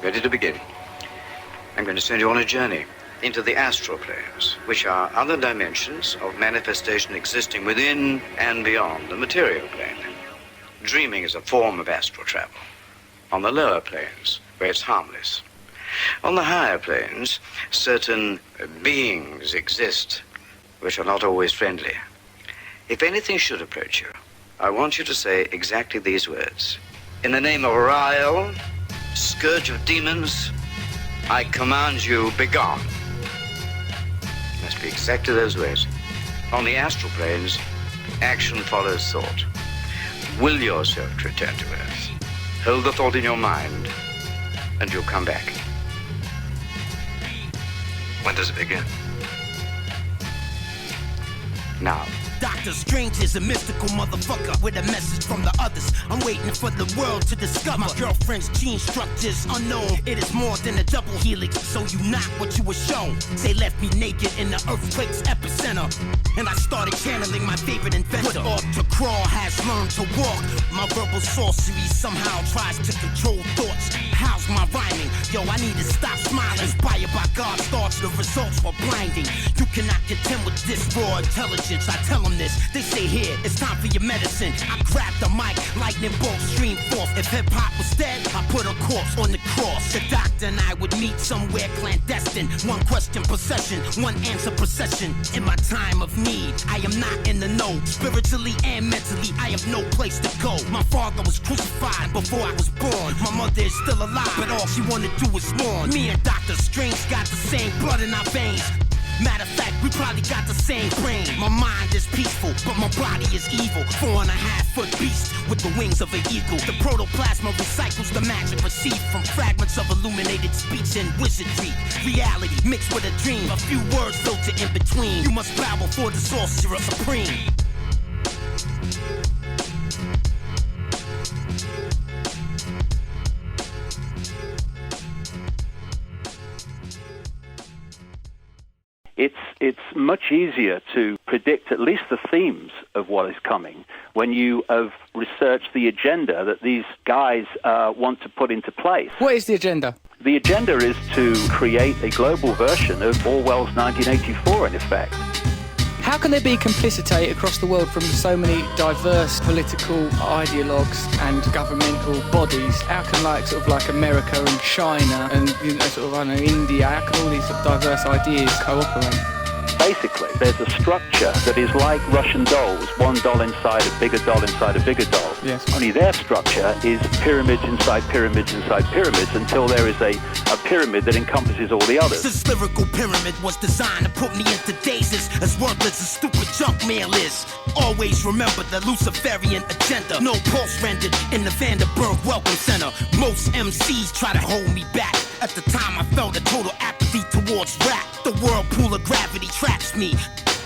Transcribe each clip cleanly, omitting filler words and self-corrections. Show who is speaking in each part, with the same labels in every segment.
Speaker 1: Ready to begin? I'm going to send you on a journey into the astral planes, which are other dimensions of manifestation existing within and beyond the material plane. Dreaming is a form of astral travel. On the lower planes, where it's harmless. On the higher planes, certain beings exist which are not always friendly. If anything should approach you, I want you to say exactly these words. In the name of Rael, scourge of demons, I command you, begone. Must be exactly those words. On the astral planes, action follows thought. Will yourself to return to Earth. Hold the thought in your mind, and you'll come back. When does it begin? Now.
Speaker 2: Doctor Strange is a mystical motherfucker with a message from the others. I'm waiting for the world to discover my girlfriend's gene structures unknown. It is more than a double helix, so you not what you were shown. They left me naked in the earthquake's epicenter, and I started channeling my favorite inventor. What ought to crawl has learned to walk. My verbal sorcery somehow tries to control thoughts. How's my rhyming? Yo, I need to stop smiling. Inspired by God's thoughts, the results were blinding. You cannot contend with this raw intelligence. I tell them this, they say here, it's time for your medicine. I grab the mic, lightning bolt stream forth. If hip-hop was dead, I put a corpse on the cross. The doctor and I would meet somewhere clandestine. One question procession, one answer procession. In my time of need, I am not in the know. Spiritually and mentally, I have no place to go. My father was crucified before I was born. My mother is still alive, but all she wanted to do was mourn. Me and Dr. Strange got the same blood in our veins. Matter of fact, we probably got the same brain. My mind is peaceful, but my body is evil. 4.5-foot beast with the wings of an eagle. The protoplasma recycles the magic received from fragments of illuminated speech and wizardry. Reality mixed with a dream, a few words filter in between. You must bow before the Sorcerer Supreme.
Speaker 3: It's much easier to predict at least the themes of what is coming when you have researched the agenda that these guys want to put into place.
Speaker 4: What is the agenda?
Speaker 3: The agenda is to create a global version of Orwell's 1984, in effect.
Speaker 4: How can there be complicity across the world from so many diverse political ideologues and governmental bodies? How can like America and China and India, how can all these diverse ideas cooperate?
Speaker 3: Basically, there's a structure that is like Russian dolls, one doll inside a bigger doll inside a bigger doll.
Speaker 4: Yes.
Speaker 3: Only their structure is pyramids inside pyramids inside pyramids until there is a pyramid that encompasses all the others.
Speaker 2: This lyrical pyramid was designed to put me into dazes, as worthless as stupid junk mail is. Always remember the Luciferian agenda. No pulse rendered in the Vanderburg Welcome Center. Most MCs try to hold me back. At the time I felt a total apathy towards rap. The whirlpool of gravity traps me.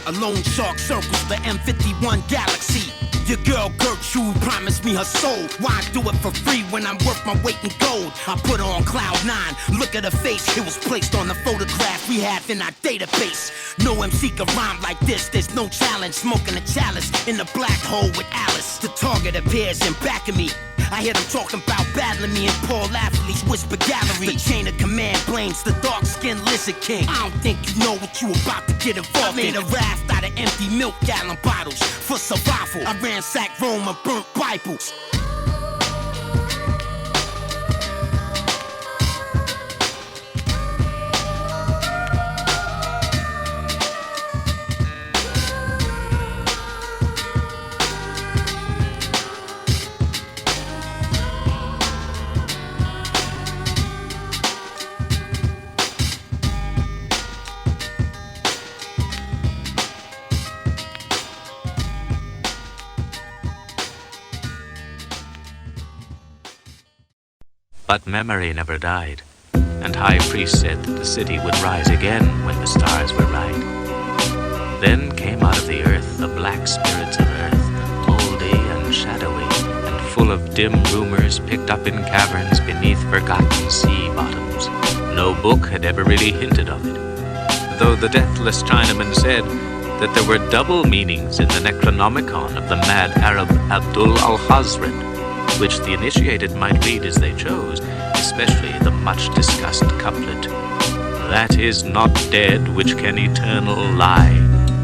Speaker 2: A lone shark circles the M51 galaxy. Your girl Gertrude promised me her soul. Why do it for free when I'm worth my weight in gold? I put her on cloud 9. Look at her face. It was placed on the photograph we have in our database. No MC can rhyme like this. There's no challenge. Smoking a chalice in the black hole with Alice. The target appears in back of me. I hear them talking about battling me in Paul Athlete's whisper gallery. The chain of command blames the dark-skinned lizard king. I don't think you know what you about to get involved in. I made a raft out of empty milk gallon bottles. For survival, I ransacked Rome and burnt Bibles.
Speaker 5: But memory never died, and High Priest said that the city would rise again when the stars were right. Then came out of the earth the black spirits of earth, moldy and shadowy, and full of dim rumors picked up in caverns beneath forgotten sea bottoms. No book had ever really hinted of it, though the deathless Chinaman said that there were double meanings in the Necronomicon of the mad Arab Abdul al-Hazred, which the initiated might read as they chose, especially the much-discussed couplet, "That is not dead which can eternal lie,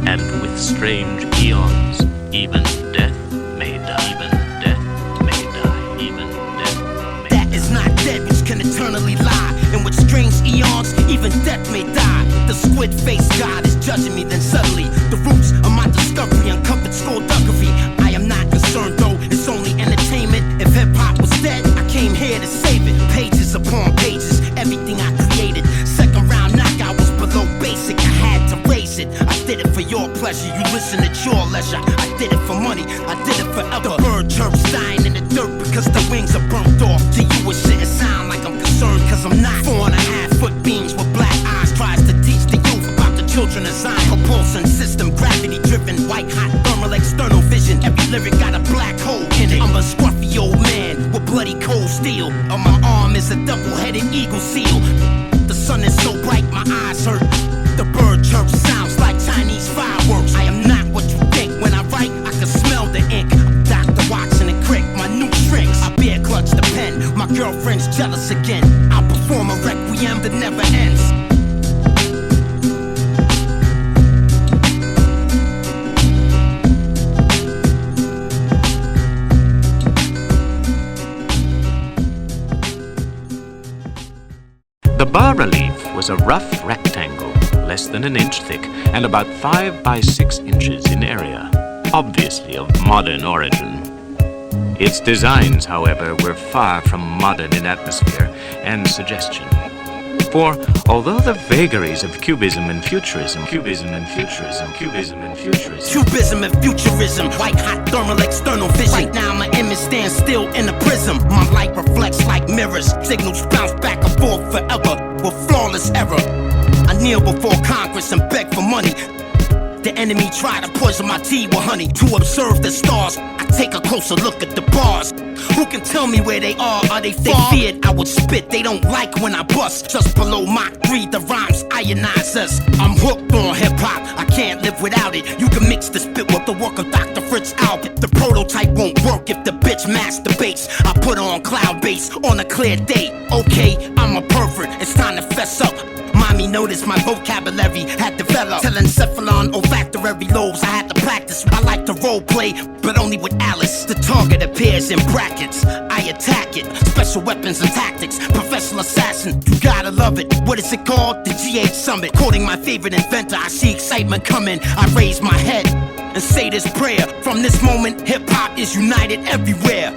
Speaker 5: and with strange eons, even death may die, even death may die, even death may die."
Speaker 2: That is not dead which can eternally lie, and with strange eons, even death may die. The squid-faced God is judging me, then suddenly the roots of my discovery uncovered skullduggery. I am not concerned though, it's only entertainment. If hip-hop was dead, I came here to save it. Pages upon pages, everything I created. Second round knockout was below basic, I had to raise it. I did it for your pleasure, you listen at your leisure. I did it for money, I did it forever. The bird chirps dying in the dirt because the wings are burnt off. To you it shouldn't sound like I'm concerned, cause I'm not. 4.5-foot beams with black eyes tries to teach the youth about the children of Zion. Propulsion system, gravity driven, white hot thermal external vision. Every lyric got a black hole in it. I'm a scruffy old man with bloody cold steel. On my arm is a double-headed eagle seal. The sun is so bright my eyes hurt. The bird chirp sounds like Chinese fireworks. I am not what you think. When I write, I can smell the ink. Dr. Watson and Crick, my new shrinks. I bear clutch the pen. My girlfriend's jealous again. I'll perform a requiem that never ends.
Speaker 5: The bas-relief was a rough rectangle, less than an inch thick, and about 5 by 6 inches in area, obviously of modern origin. Its designs, however, were far from modern in atmosphere and suggestion. For although the vagaries of Cubism and Futurism, Cubism and Futurism, white hot thermal external vision. Right now my image stands still in a prism. My light reflects like mirrors, signals bounce back and forth forever with flawless error. I kneel before Congress and beg for money. The enemy tried to poison my tea with honey. To observe the stars, I take a closer look at the bars. Who can tell me where they are? Are they far? They feared I would spit, they don't like when I bust. Just below Mach 3, the rhymes ionize us. I'm hooked on hip-hop, I can't live without it. You can mix the spit with the work of Dr. Fritz Albert. The prototype won't work if the bitch masturbates. I put on cloud bass on a clear day. Okay, I'm a pervert, it's time to fess up. Mommy noticed my vocabulary had developed. Telencephalon, olfactory lobes, I had to practice. I like to role play, but only with Alice. The target appears in brackets, I attack it. Special weapons and tactics, professional assassin. You gotta love it. What is it called? The GH Summit. Quoting my favorite inventor, I see excitement coming. I raise my head and say this prayer. From this moment, hip-hop is united everywhere.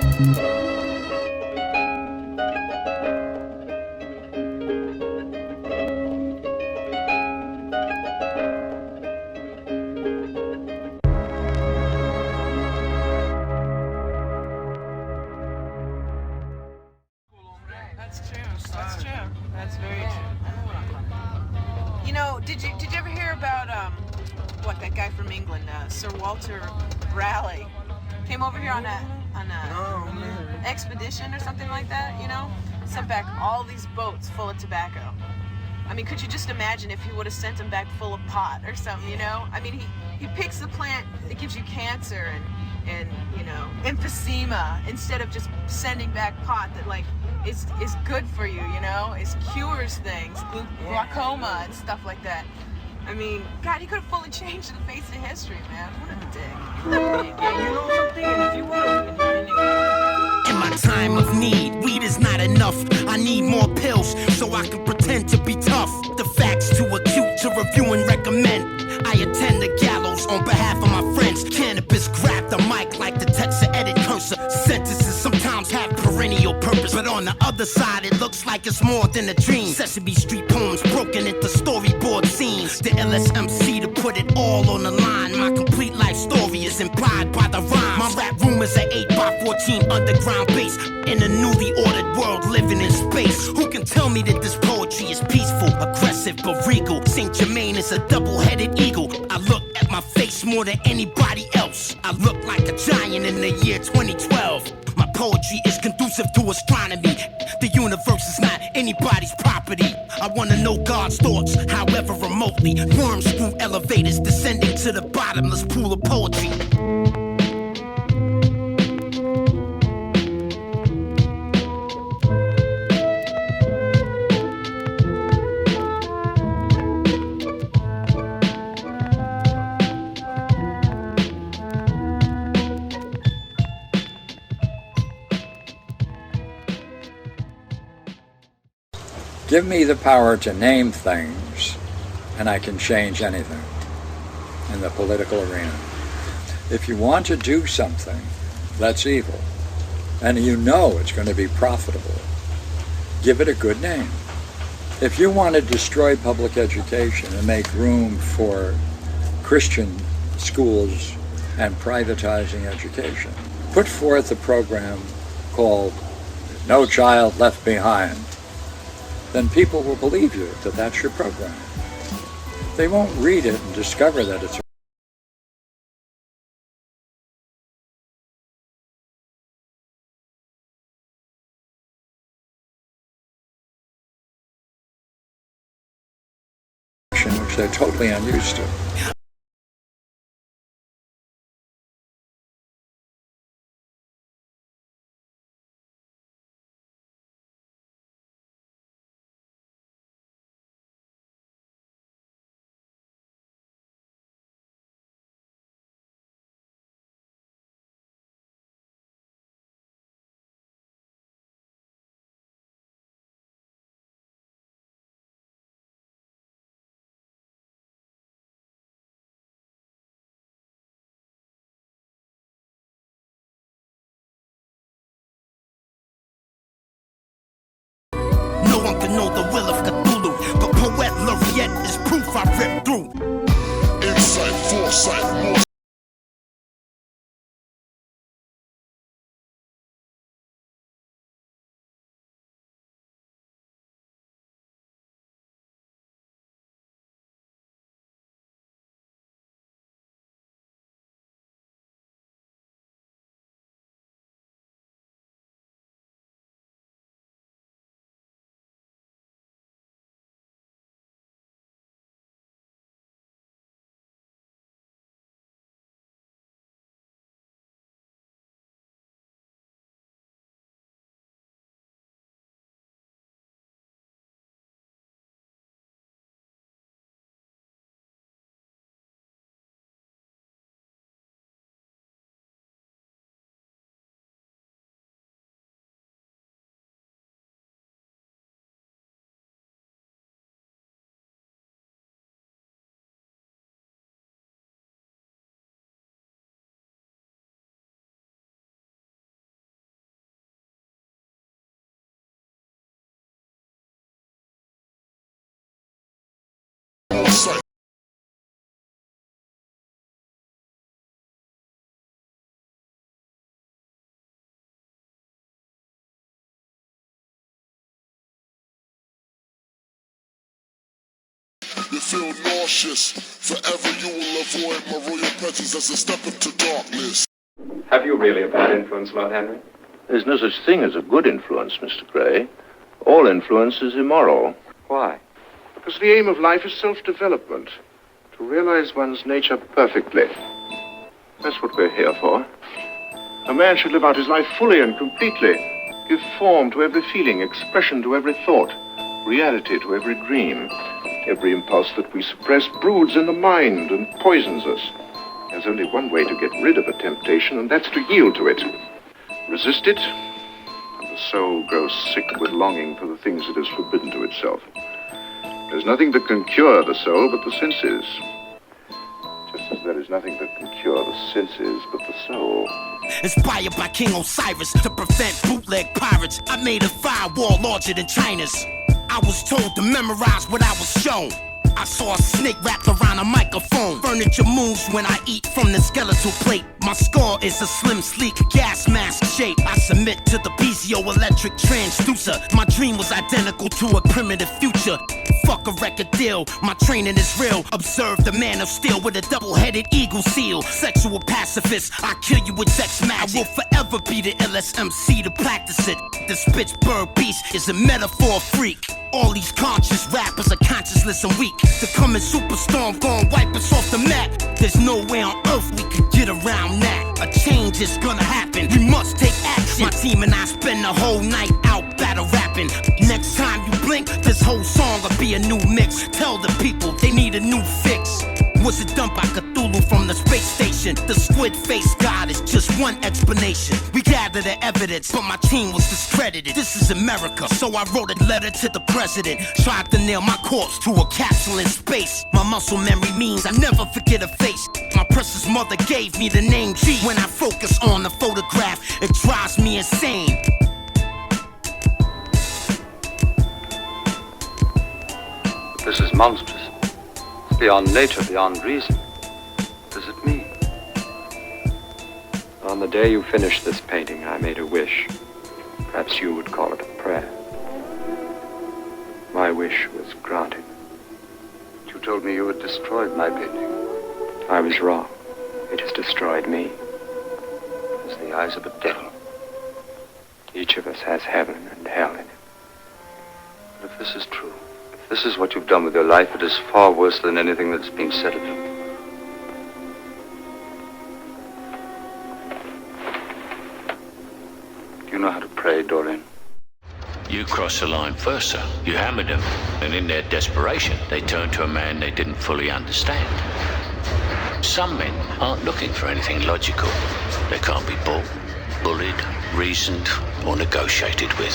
Speaker 6: That's very true. You know, did you ever hear about that guy from England, Sir Walter Raleigh, came over here on a expedition or something like that? You know, sent back all these boats full of tobacco. I mean, could you just imagine if he would have sent them back full of pot or something? You know, I mean, he picks the plant that gives you cancer and you know, emphysema, instead of just sending back pot that like is good for you, you know, it cures things, glaucoma and stuff like that. I mean, God, he could have fully changed the face of history, man. What a dick.
Speaker 7: Yeah, you know something? If you would
Speaker 2: in my time of need, weed is not enough. I need more pills so I can pretend to be tough. The facts too acute to review and recommend. I attend the gallows on behalf of my friends. Canibus grab the mic like the text edit cursor. Sentences sometimes have perennial purpose, but on the other side it looks like it's more than a dream. Sesame Street poems broken into storyboard scenes. The LSMC to put it all on the line. My complete life story is implied by the rhymes. My rap room is an 8x14 underground base in a newly ordered world living in space. Who can tell me that this poetry is peaceful, aggressive but regal? Saint Germain is a double-headed eagle. I look at my face more than anybody else. I look like a giant in the year 2012. My poetry is conducive to astronomy. The universe is not anybody's property. I wanna know God's thoughts, however remotely. Worms through elevators, descending to the bottomless pool of poetry.
Speaker 8: Give me the power to name things, and I can change anything in the political arena. If you want to do something that's evil, and you know it's going to be profitable, give it a good name. If you want to destroy public education and make room for Christian schools and privatizing education, put forth a program called No Child Left Behind. Then people will believe you that that's your program. They won't read it and discover that it's which they're totally unused to.
Speaker 2: No one can know the will of Cthulhu, but Poet Laureate is proof I ripped through.
Speaker 9: Insight, foresight, more. Foresight. You feel nauseous. Forever you will avoid my royal presence as a step into darkness.
Speaker 10: Have you really a bad influence, Lord Henry?
Speaker 11: There's no such thing as a good influence, Mr. Gray. All influence is immoral.
Speaker 10: Why? Because the aim of life is self-development. To realize one's nature perfectly. That's what we're here for. A man should live out his life fully and completely. Give form to every feeling, expression to every thought, reality to every dream. Every impulse that we suppress broods in the mind and poisons us. There's only one way to get rid of a temptation, and that's to yield to it. Resist it, and the soul grows sick with longing for the things it has forbidden to itself. There's nothing that can cure the soul but the senses. Just as there is nothing that can cure the senses but the soul.
Speaker 2: Inspired by King Osiris to prevent bootleg pirates, I made a firewall larger than China's. I was told to memorize what I was shown. I saw a snake wrapped around a microphone. Furniture moves when I eat from the skeletal plate. My skull is a slim, sleek gas mask shape. I submit to the piezoelectric transducer. My dream was identical to a primitive future. Fuck a record deal, my training is real. Observe the man of steel with a double-headed eagle seal. Sexual pacifist, I kill you with sex magic. I will forever be the illest MC to practice it. The Spitzberg beast is a metaphor freak. All these conscious rappers are conscienceless and weak. The coming superstorm gon' wipe us off the map. There's no way on earth we could get around that. A change is gonna happen, we must take action. My team and I spend the whole night out battle rapping. Next time you blink, this whole song will be a new mix. Tell the people they need a new fix. Was it done by Cthulhu from the space station? The squid face god is just one explanation. We gather the evidence, but my team was discredited. This is America, so I wrote a letter to the president. Tried to nail my corpse to a capsule in space. My muscle memory means I never forget a face. My precious mother gave me the name G. When I focus on the photograph, it drives me insane.
Speaker 12: This is monstrous. It's beyond nature, beyond reason. What does it mean? On the day you finished this painting, I made a wish. Perhaps you would call it a prayer. My wish was granted. You told me you had destroyed my painting. I was wrong. It has destroyed me. As the eyes of a devil. Each of us has heaven and hell in it. But if this is true, if this is what you've done with your life, it is far worse than anything that's been said of you. Do you know how to pray, Dorian?
Speaker 13: You crossed the line first, sir. You hammered them, and in their desperation, they turned to a man they didn't fully understand. Some men aren't looking for anything logical. They can't be bought, bullied, reasoned, or negotiated with.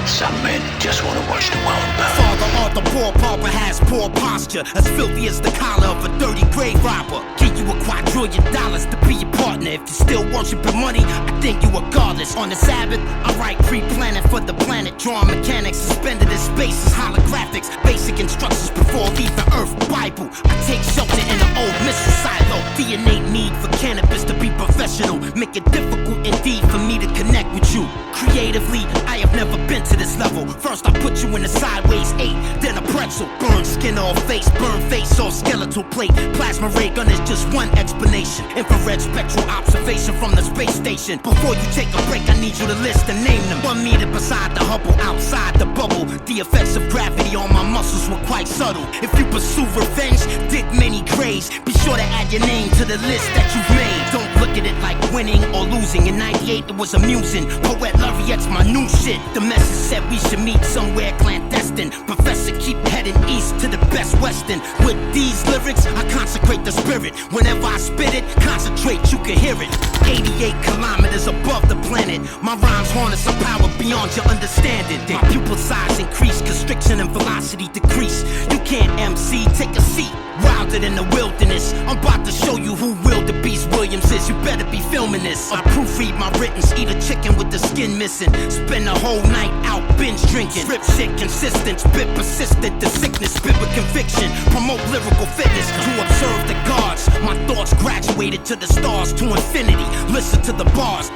Speaker 13: Some men just want to watch the world burn.
Speaker 2: Father of the poor pauper has poor posture, as filthy as the collar of a dirty grave robber. Give you a quadrillion dollars to be your partner. If you still worshiping money, I think you are godless. On the Sabbath, I write pre-planning for the planet. Drawing mechanics suspended in space as holographics. Basic instructions before leaving Earth. Bible. I take shelter in an old missile silo. The innate need for cannabis to be professional make it difficult indeed for me to connect with you. Creatively, I have never been to this level. First I put you in a sideways 8, then a pretzel. Burn skin off face, burn face off skeletal plate. Plasma ray gun is just one explanation. Infrared spectral observation from the space station. Before you take a break, I need you to list and name them. 1 meter beside the Hubble, outside the bubble. The effects of gravity on my muscles were quite subtle. If you pursue revenge, dig many graves. Be sure to add your name to the list that you've made. Don't look at it like winning or losing. In 98 it was amusing. Poet Laureate's my new shit. The message said we should meet somewhere clandestine. Professor, keep heading east to the best western. With these lyrics, I consecrate the spirit. Whenever I spit it, concentrate, you can hear it. 88 kilometers above the planet. My rhymes harness a power beyond your understanding. My pupil size increase, constriction and velocity decrease. You can't MC, take a seat. Wilder than the wilderness. I'm about to show you who Wildebeest Williams is. You better be filming this. I proofread my writtens, eat a chicken with the skin missing. Spend the whole night out binge drinking. Rip shit consistent, spit persistent. The sickness, spit with conviction. Promote lyrical fitness to observe the gods. My thoughts graduated to the stars, to infinity. Listen to the bars.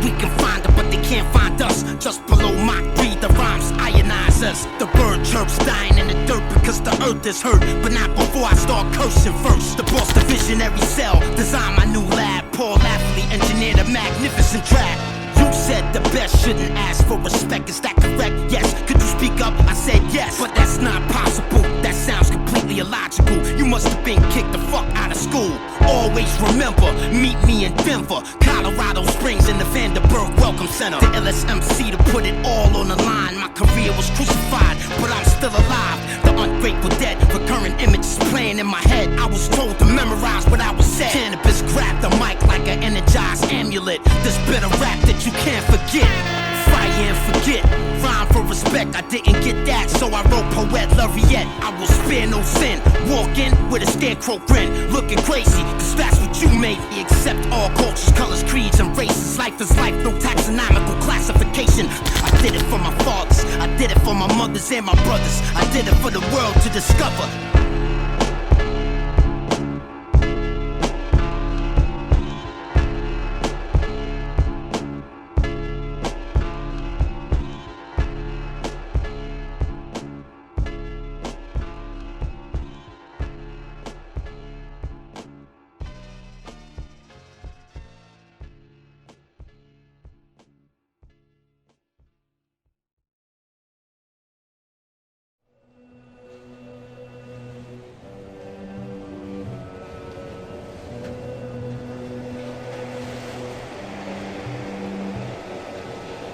Speaker 2: We can find them, but they can't find us. Just below Mach 3, the rhymes ionize us. The bird chirps dying in the dirt because the earth is hurt. But not before I start cursing first. The boss, the visionary cell, design my new lab. Paul Lafley engineered a magnificent track. You said the best shouldn't ask for respect, is that correct? Yes. Could you speak up? I said yes, but that's not possible. That sounds completely illogical. You must have been kicked the fuck out of school. Always remember, meet me in Denver, Colorado Springs in the Vanderbilt Welcome Center. The LSMC to put it all on the line. My career was crucified, but I'm still alive. The ungrateful dead, recurrent images playing in my head. I was told to memorize what I was said. Canibus grabbed the mic like an energized amulet. This bit of rap that you can't forget. Fire and forget. Rhyme for respect, I didn't get that, so I wrote Poet Laureate. I will spare no sin. Walk in with a scarecrow grin, looking crazy, cause that's what you made me. Accept all cultures, colors, creeds, and races. Life is life, no taxonomical classification. I did it for my fathers, I did it for my mothers and my brothers. I did it for the world to discover.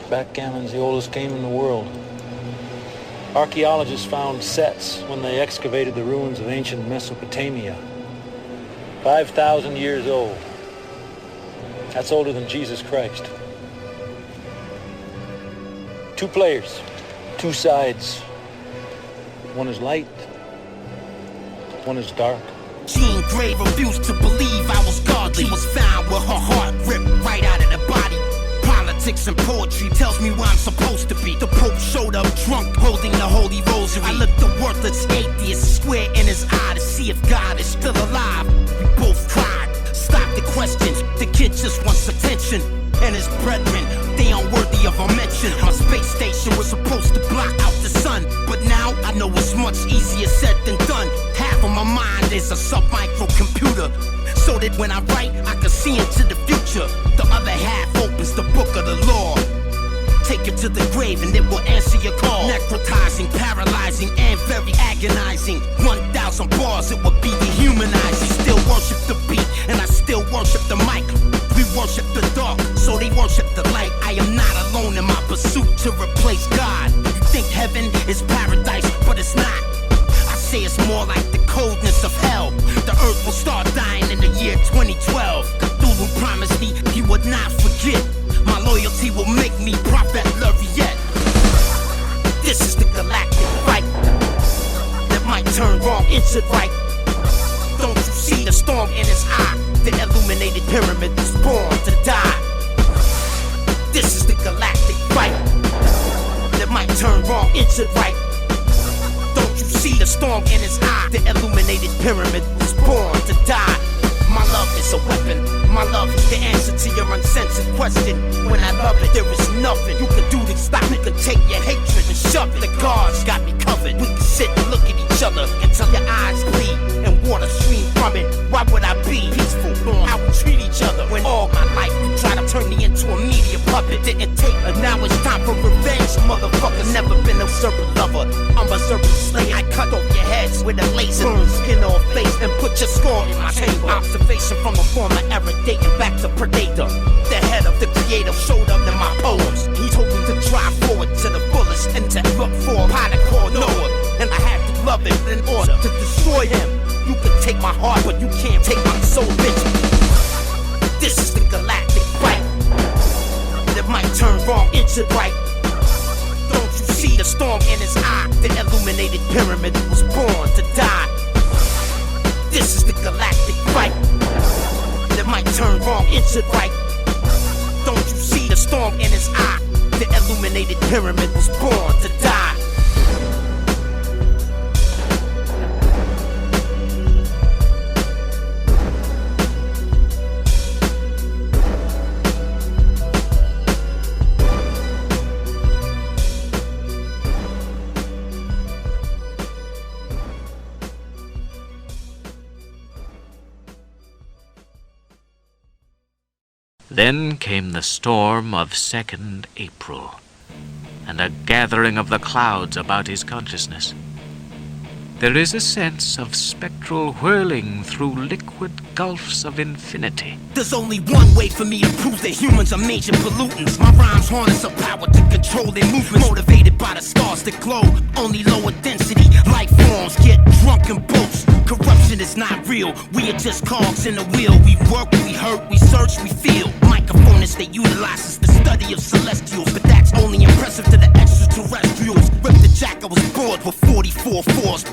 Speaker 14: Backgammon's the oldest game in the world. Archaeologists found sets when they excavated the ruins of ancient Mesopotamia. 5,000 years old. That's older than Jesus Christ. 2 players, 2 sides. One is light, one is dark.
Speaker 2: Jean Grey refused to believe I was godly. She was found with her heart ripped right out of the body. Politics and poetry tells me where I'm supposed to be. The Pope showed up drunk, holding the Holy Rosary. I looked the worthless atheist square in his eye to see if God is still alive. We both cried. Stop the questions. The kid just wants attention. And his brethren, they unworthy of a mention. My space station was supposed to block out the sun, but now I know it's much easier said than done. Half of my mind is a sub-microcomputer, so that when I write, I can see into the future. The other half opens the book of the law. Take it to the grave and it will answer your call. Necrotizing, paralyzing, and very agonizing. 1,000 bars, it would be dehumanizing. Still worship the beat, and I still worship the mic. We worship the dark, so they worship the light. I am not alone in my pursuit to replace God. You think heaven is paradise, but it's not. I say it's more like the coldness of hell. The earth will start dying in the year 2012. Cthulhu promised me he would not forget. My loyalty will make me Prophet Laureate. This is the galactic fight that might turn wrong into right. Don't you see the storm in his eye? The illuminated pyramid was born to die. This is the galactic fight that might turn wrong into right. Don't you see the storm in his eye? The illuminated pyramid was born to die. My love is a weapon. My love is the answer to your uncensored question. When I love it, there is nothing you can do to stop it. You can take your hatred and shove it. The guards got me covered. We can sit and look at each other until your eyes bleed and water stream from it. Why would I be peaceful on how we treat each other when all my life you try to turn me into a media puppet? Didn't take, and now it's time for revenge, motherfucker. Never been a serpent lover. I'm a serpent slayer. I cut off your heads with a laser, burn skin off face, and put your skull in my chamber. Observation from a former era dating back to Predator. The head of the creator showed up in my poems. He told me to drive forward to the fullest and to look for a pilot called Noah. And I had to love him in order to destroy him. You can take my heart, but you can't take my soul, bitch. This is the galactic fight that might turn wrong into right. Don't you see the storm in his eye? The illuminated pyramid was born to die. This is the galactic fight that might turn wrong into right. Don't you see the storm in his eye? The illuminated pyramid was born to die.
Speaker 5: Then came the storm of 2nd April, and a gathering of the clouds about his consciousness. There is a sense of spectral whirling through liquid gulfs of infinity.
Speaker 2: There's only one way for me to prove that humans are major pollutants. My rhymes harness a power to control their movements, motivated by the stars that glow. Only lower density life forms get drunk and boast. Corruption is not real, we are just cogs in the wheel. We work, we hurt, we search, we feel. Microphonist that utilizes the study of celestials, but that's only impressive to the extraterrestrials. Rip the jack, I was bored with 44 fours.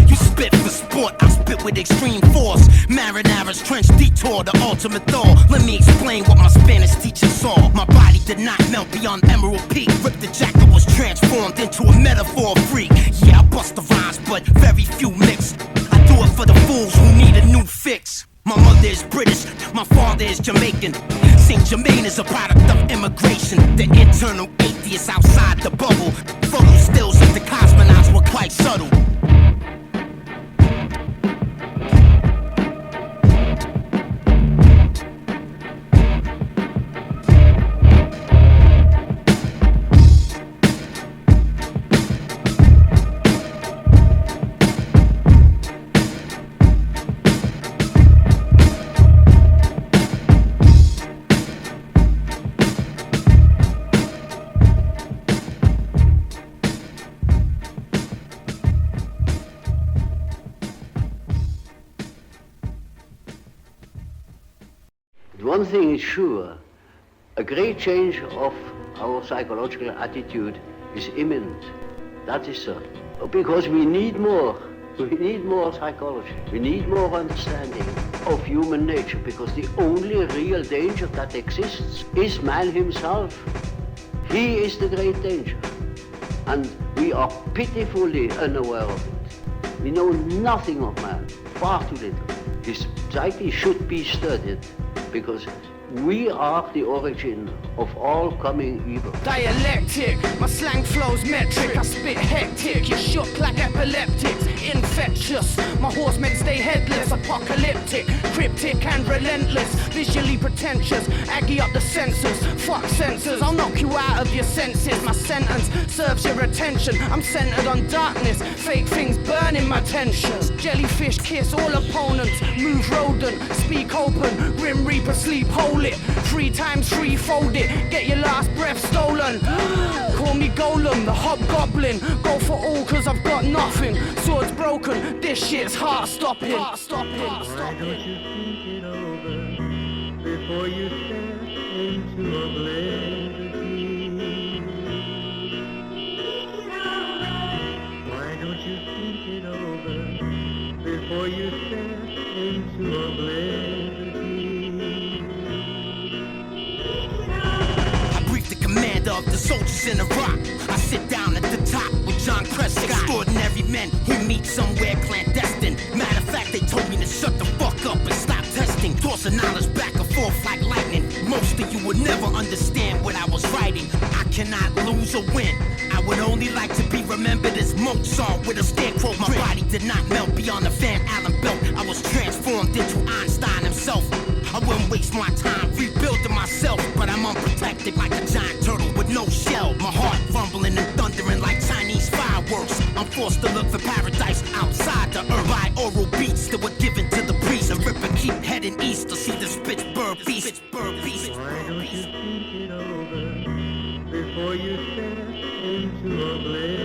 Speaker 2: You spit for sport, I spit with extreme force. Marinara's trench detour, the ultimate thaw. Let me explain what my Spanish teacher saw. My body did not melt beyond Emerald Peak. Rip the jacket was transformed into a metaphor freak. Yeah, I bust the rhymes, but very few mix. I do it for the fools who need a new fix. My mother is British, my father is Jamaican. Saint Germain is a product of immigration. The internal atheist outside the bubble. Photo stills of the cosmonauts were quite subtle.
Speaker 15: thing is sure, a great change of our psychological attitude is imminent. That is certain. Because we need more. We need more psychology. We need more understanding of human nature, because the only real danger that exists is man himself. He is the great danger. And we are pitifully unaware of it. We know nothing of man, far too little. His psyche should be studied, because we are the origin of all coming evil.
Speaker 2: Dialectic, my slang flows metric. I spit hectic, you shook like epileptics. Infectious, my horsemen stay headless. Apocalyptic, cryptic and relentless. Visually pretentious, aggie up the senses. Fuck senses, I'll knock you out of your senses. My sentence serves your attention. I'm centered on darkness, fake things burning my tensions. Jellyfish kiss all opponents. Move rodent, speak open. Grim Reaper sleep, hold it. 3 times 3 fold it. Get your last breath stolen. Call me Golem, the hobgoblin. Go for all cause I've got nothing. Sword's broken, this shit's heart stopping. Why don't you think it over before you step into oblivion? Why don't you think it over before you step into oblivion? Commander of the soldiers in Iraq. I sit down at the top with John Prescott. Extraordinary men who meet somewhere clandestine. Matter of fact, they told me to shut the fuck up and stop testing. Tossing knowledge back and forth like lightning. Most of you would never understand what I was writing. I cannot lose or win. I would only like to be remembered as Mozart with a scarecrow. My body did not melt beyond the Van Allen belt. I was transformed into Einstein himself. I wouldn't waste my time rebuilding myself, but I'm unprotected like a giant turtle with no shell. My heart rumbling and thundering like Chinese fireworks. I'm forced to look for paradise outside the earth. By oral beats that were given to the priest. And rip and keep heading east to see the Pittsburgh beast. Why don't you think it over before you step into oblivion?